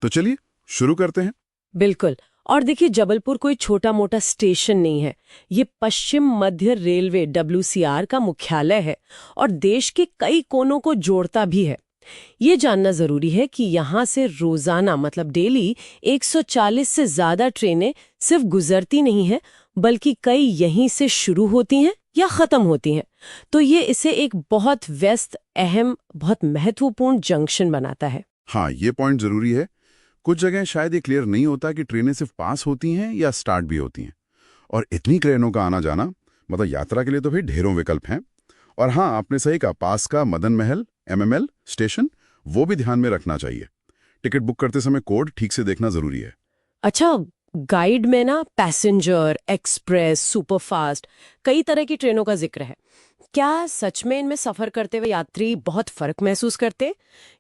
तो चलिए शुरू करते हैं। बिल्कुल। और देखिए, जबलपुर कोई छोटा मोटा स्टेशन नहीं है। ये पश्चिम मध्य रेलवे WCR का मुख्यालय है और देश के कई कोनों को जोड़ता भी है। ये जानना जरूरी है कि यहाँ से रोजाना मतलब डेली 140 से ज्यादा ट्रेनें सिर्फ गुजरती नहीं हैं, बल्कि कई यहीं से शुरू होती हैं या खत्म होती हैं। तो ये इसे एक बहुत व्यस्त, अहम, बहुत महत्वपूर्ण जंक्शन बनाता है। हाँ, ये पॉइंट जरूरी है। कुछ जगह शायद ये क्लियर नहीं होता कि ट्रेनें सिर्फ पास होती हैं या स्टार्ट भी होती हैं। और इतनी ट्रेनों का आना जाना, मतलब यात्रा के लिए तो फिर ढेरों विकल्प हैं। और हाँ, आपने सही कहा, पास का मदन महल MML स्टेशन वो भी ध्यान में रखना चाहिए। टिकट बुक करते समय कोड ठीक से देखना जरूरी है। अच्छा, गाइड में ना पैसेंजर, एक्सप्रेस, सुपरफास्ट कई तरह की ट्रेनों का जिक्र है। क्या सच में इनमें सफर करते हुए यात्री बहुत फर्क महसूस करते,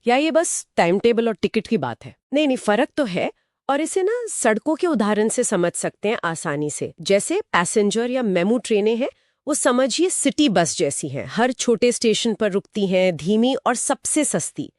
या ये बस टाइम टेबल और टिकट की बात है? नहीं नहीं, फर्क तो है। और इसे ना सड़कों के उदाहरण से समझ सकते हैं आसानी से। जैसे पैसेंजर या मेमू ट्रेनें हैं, वो समझिए सिटी बस जैसी हैं, हर छोटे स्टेशन पर रुकती हैं, धीमी और सबसे सस्ती।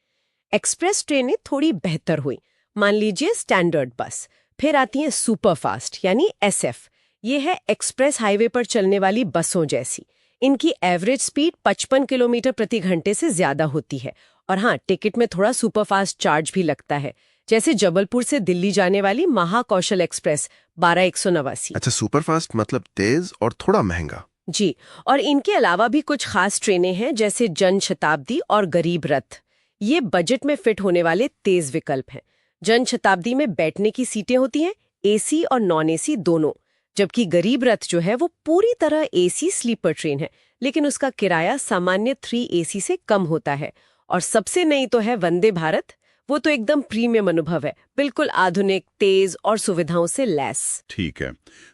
एक्सप्रेस ट्रेनें थोड़ी बेहतर हुई, मान लीजिए स्टैंडर्ड बस। फिर आती हैं सुपरफास्ट यानी SF। ये है एक्सप्रेस हाईवे पर चलने वाली बसों जैसी। इनकी एवरेज स्पीड 55 किलोमीटर प्रति घंटे से ज्यादा होती है। और हाँ, टिकट में थोड़ा सुपरफास्ट चार्ज भी लगता है, जैसे जबलपुर से दिल्ली जाने वाली महाकौशल एक्सप्रेस 12189। अच्छा, सुपरफास्ट मतलब तेज और थोड़ा महंगा। जी। और इनके अलावा भी कुछ खास ट्रेनें हैं, जैसे जन शताब्दी और गरीब रथ। ये बजट में फिट होने वाले तेज विकल्प हैं। जन शताब्दी में बैठने की सीटें होती हैं, AC और नॉन AC दोनों। जबकि गरीब रथ जो है वो पूरी तरह AC स्लीपर ट्रेन है, लेकिन उसका किराया सामान्य 3AC से कम होता है। और सबसे नई तो है वंदे भारत। वो तो एकदम प्रीमियम अनुभव है, बिल्कुल आधुनिक, तेज और सुविधाओं से लैस। ठीक है,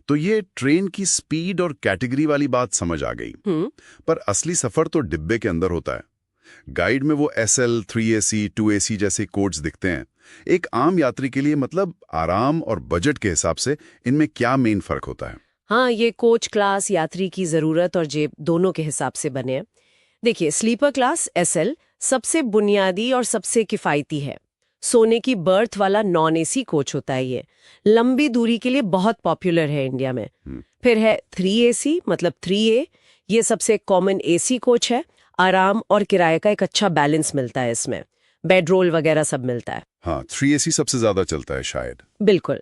तो ये ट्रेन की स्पीड और कैटेगरी वाली बात समझ आ गई। पर असली सफर तो डिब्बे के अंदर होता है। गाइड में वो SL, 3AC, 2AC जैसे कोड्स दिखते हैं। एक आम यात्री के लिए मतलब आराम और बजट के हिसाब से इनमें क्या मेन फर्क होता है? हाँ, ये कोच क्लास यात्री की जरूरत और जेब दोनों के हिसाब से बने हैं। देखिए, स्लीपर क्लास SL सबसे बुनियादी और सबसे किफायती है। सोने की बर्थ वाला नॉन AC कोच होता है। ये लंबी दूरी के लिए बहुत पॉपुलर है इंडिया में। फिर है 3AC मतलब 3A। ये सबसे कॉमन AC कोच है। आराम और किराए का एक अच्छा बैलेंस मिलता है इसमें, बेड रोल वगैरह सब मिलता है। हाँ, 3AC सबसे ज्यादा चलता है शायद। बिल्कुल।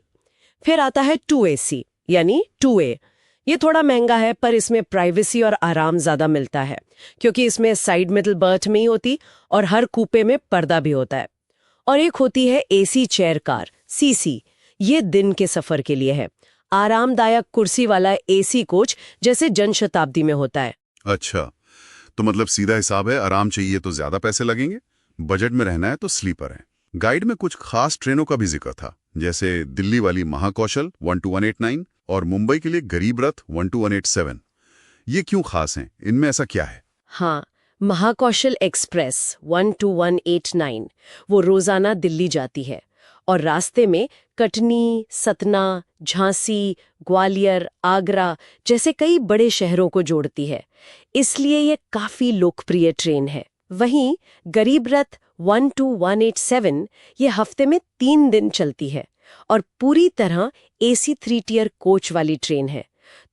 फिर आता है 2AC यानी 2A। ये थोड़ा महंगा है, पर इसमें प्राइवेसी और आराम ज्यादा मिलता है, क्योंकि इसमें साइड मिडल बर्थ में ही होती और हर कूपे में पर्दा भी होता है। और एक होती है AC चेयर कार, CC। ये दिन के सफर के लिए है, आरामदायक कुर्सी वाला AC कोच जैसे जनशताब्दी में होता है। अच्छा, तो मतलब सीधा हिसाब है, आराम चाहिए तो ज्यादा पैसे लगेंगे, बजट में रहना है तो स्लीपर है। गाइड में कुछ खास ट्रेनों का भी जिक्र था, जैसे दिल्ली वाली महाकौशल 12189 और मुंबई के लिए गरीब रथ 12187। ये क्यों खास हैं? इनमें ऐसा क्या है? हाँ, महाकौशल एक्सप्रेस 12189 वो रोजाना दिल्ली जाती है और रास्ते में कटनी, सतना, झांसी, ग्वालियर, आगरा जैसे कई बड़े शहरों को जोड़ती है। इसलिए ये काफी लोकप्रिय ट्रेन है। वहीं गरीब रथ 12187 ये हफ्ते में 3 दिन चलती है और पूरी तरह AC 3 टियर कोच वाली ट्रेन है।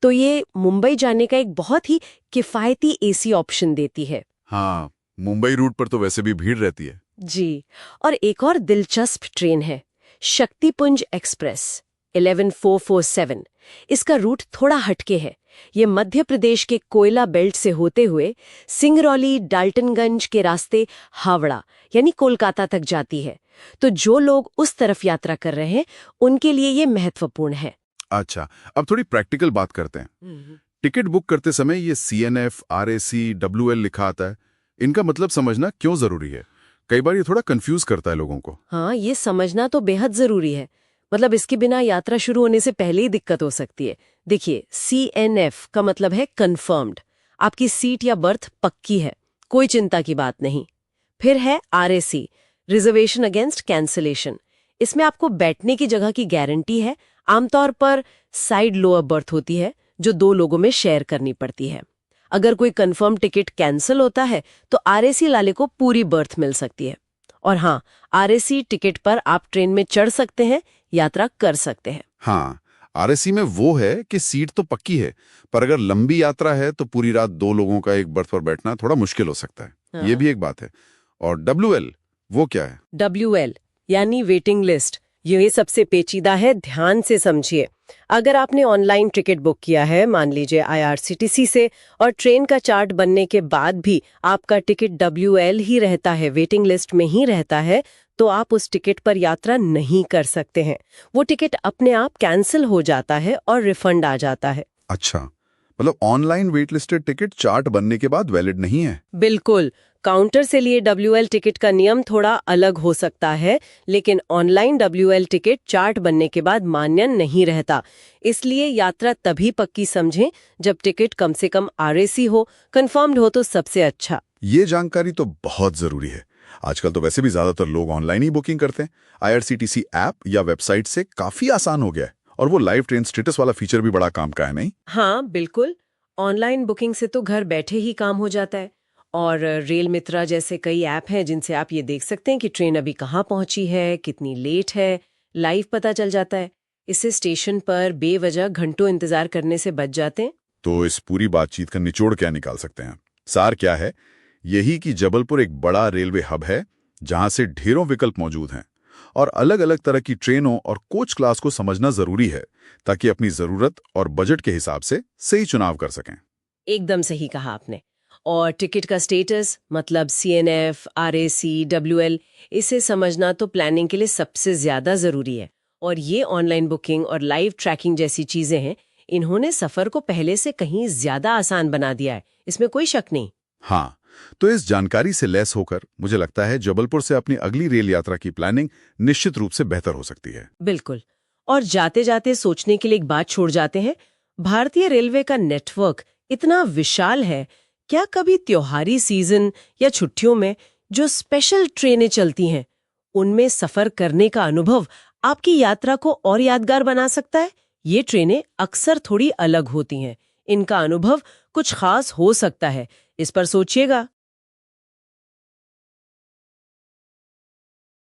तो ये मुंबई जाने का एक बहुत ही किफायती AC ऑप्शन देती है। हाँ, मुंबई रूट पर तो वैसे भी भीड़ रहती है। जी। और एक और दिलचस्प ट्रेन है, शक्तिपुंज एक्सप्रेस 11447। इसका रूट थोड़ा हटके है। ये मध्य प्रदेश के कोयला बेल्ट से होते हुए सिंगरौली, डाल्टनगंज के रास्ते हावड़ा यानी कोलकाता तक जाती है। तो जो लोग उस तरफ यात्रा कर रहे हैं, उनके लिए ये महत्वपूर्ण है। अच्छा, अब थोड़ी प्रैक्टिकल बात करते हैं। टिकट बुक करते समय ये CNF, RAC, WL लिखा आता है। इनका मतलब समझना क्यों जरूरी है? कई बार ये थोड़ा कंफ्यूज करता है लोगों को। हाँ, ये समझना तो बेहद जरूरी है। मतलब इसके बिना यात्रा शुरू होने से पहले ही दिक्कत हो सकती है। देखिए, CNF का मतलब है कंफर्म्ड, आपकी सीट या बर्थ पक्की है, कोई चिंता की बात नहीं। फिर है RAC, रिजर्वेशन अगेंस्ट कैंसिलेशन। इसमें आपको बैठने की जगह की गारंटी है। आमतौर पर साइड लोअर बर्थ होती है, जो 2 लोगों में शेयर करनी पड़ती है। अगर कोई कंफर्म टिकट कैंसिल होता है तो RAC वाले को पूरी बर्थ मिल सकती है। और हाँ, आरएसी टिकट पर आप ट्रेन में चढ़ सकते हैं, यात्रा कर सकते हैं। हाँ, आरएसी में वो है कि सीट तो पक्की है, पर अगर लंबी यात्रा है तो पूरी रात 2 लोगों का एक बर्थ पर बैठना थोड़ा मुश्किल हो सकता है। ये भी एक बात है। और WL वो क्या है? WL यानी वेटिंग लिस्ट, ये सबसे पेचीदा है, ध्यान से समझिए। अगर आपने ऑनलाइन टिकट बुक किया है, मान लीजिए IRCTC से, और ट्रेन का चार्ट बनने के बाद भी आपका टिकट WL ही रहता है, वेटिंग लिस्ट में ही रहता है, तो आप उस टिकट पर यात्रा नहीं कर सकते हैं। वो टिकट अपने आप कैंसिल हो जाता है और रिफंड आ जाता है। अच्छा, मतलब online wait listed ticket chart बनने के बाद वैलिड नहीं है? बिल्कुल, काउंटर से लिए WL टिकट का नियम थोड़ा अलग हो सकता है, लेकिन ऑनलाइन WL टिकट चार्ट बनने के बाद मान्य नहीं रहता। इसलिए यात्रा तभी पक्की समझें जब टिकट कम से कम RAC हो, कंफर्म्ड हो तो सबसे अच्छा। ये जानकारी तो बहुत जरूरी है। आजकल तो वैसे भी ज्यादातर लोग ऑनलाइन ही बुकिंग करते हैं। IRCTC ऐप या वेबसाइट से काफी आसान हो गया है, और वो लाइव ट्रेन स्टेटस वाला फीचर भी बड़ा काम का है, नहीं? हाँ बिल्कुल, ऑनलाइन बुकिंग से तो घर बैठे ही काम हो जाता है। और रेल मित्रा जैसे कई ऐप हैं जिनसे आप ये देख सकते हैं कि ट्रेन अभी कहाँ पहुंची है, कितनी लेट है, लाइव पता चल जाता है। इससे स्टेशन पर बेवजह घंटों इंतजार करने से बच जाते हैं। तो इस पूरी बातचीत का निचोड़ क्या निकाल सकते हैं? सार क्या है? यही कि जबलपुर एक बड़ा रेलवे हब है जहां से ढेरों विकल्प मौजूद हैं, और अलग अलग तरह की ट्रेनों और कोच क्लास को समझना जरूरी है ताकि अपनी जरूरत और बजट के हिसाब से सही चुनाव कर सकें। एकदम सही कहा आपने। और टिकट का स्टेटस मतलब CNF, RAC, WL, इसे समझना तो प्लानिंग के लिए सबसे ज्यादा जरूरी है। और ये ऑनलाइन बुकिंग और लाइव ट्रैकिंग जैसी चीजें हैं, इन्होंने सफर को पहले से कहीं ज्यादा आसान बना दिया है, इसमें कोई शक नहीं। हाँ, तो इस जानकारी से लैस होकर मुझे लगता है जबलपुर से अपनी अगली रेल यात्रा की प्लानिंग निश्चित रूप से बेहतर हो सकती है। बिल्कुल। और जाते जाते सोचने के लिए एक बात छोड़ जाते हैं, भारतीय रेलवे का नेटवर्क इतना विशाल है, क्या कभी त्योहारी सीजन या छुट्टियों में जो स्पेशल ट्रेनें चलती हैं, उनमें सफर करने का अनुभव आपकी यात्रा को और यादगार बना सकता है? ये ट्रेनें अक्सर थोड़ी अलग होती हैं, इनका अनुभव कुछ खास हो सकता है, इस पर सोचिएगा।